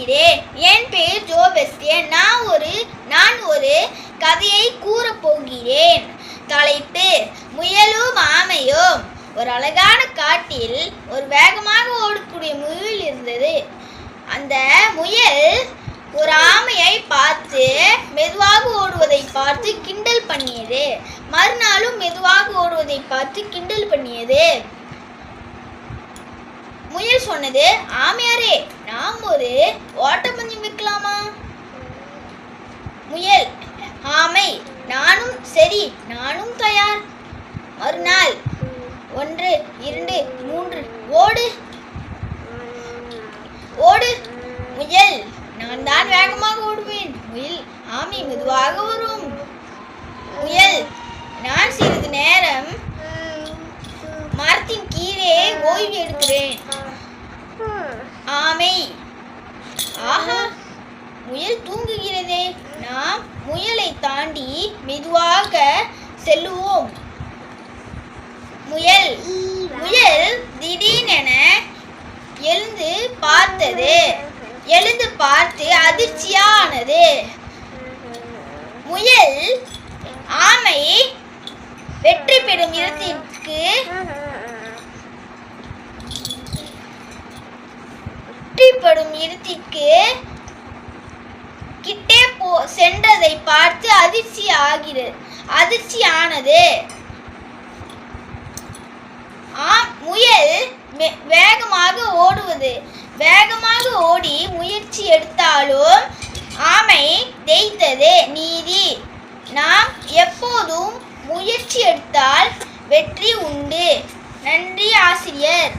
போகிறேன். என் பெயர் ஜோபெஸ்டியன். நான் ஒரு கதையை கூறப் போகிறேன். தலைப்பு: முயலும் ஆமையும். ஒரு அழகான காட்டில் ஒரு வேகமாக ஓடக்கூடிய முயல் இருந்தது. அந்த முயல் ஒரு ஆமையை பார்த்து மெதுவாக ஓடுவதை பார்த்து கிண்டல் பண்ணியது. மறுநாளும் மெதுவாக ஓடுவதை பார்த்து கிண்டல் பண்ணியது. முயல் சொன்னது, ஆமையாரே, நாம் ஒரு ஓட்டப்பந்தயம் வைக்கலாமா? முயல்: ஆமை: நானும் தயார். மறுநாள் 1 2 3 ஓடு. முயல்: நான் தான் வேகமாக ஓடுவேன். ஆமை மெதுவாக வரும். முயல்: நான் சிறிது நேரம் மரத்தின் கீழே ஓய்வு எடுக்கிறேன். ஆமை: ஆஹா, முயல் தூங்குகிறதே, நாம் முயலை தாண்டி மெதுவாக செல்லுவோம். முயல் திடீரென எழுந்து பார்த்து அதிர்ச்சியானது. முயல் ஆமை வெற்றி பெறும் இடத்திற்கு கிட்டே சென்றதை பார்த்து அதிர்ச்சியானது. முயல் வேகமாக ஓடி முயற்சி எடுத்தாலும் ஆமை ஜெயித்தது. நீதி: நாம் எப்போதும் முயற்சி எடுத்தால் வெற்றி உண்டு. நன்றி ஆசிரியர்.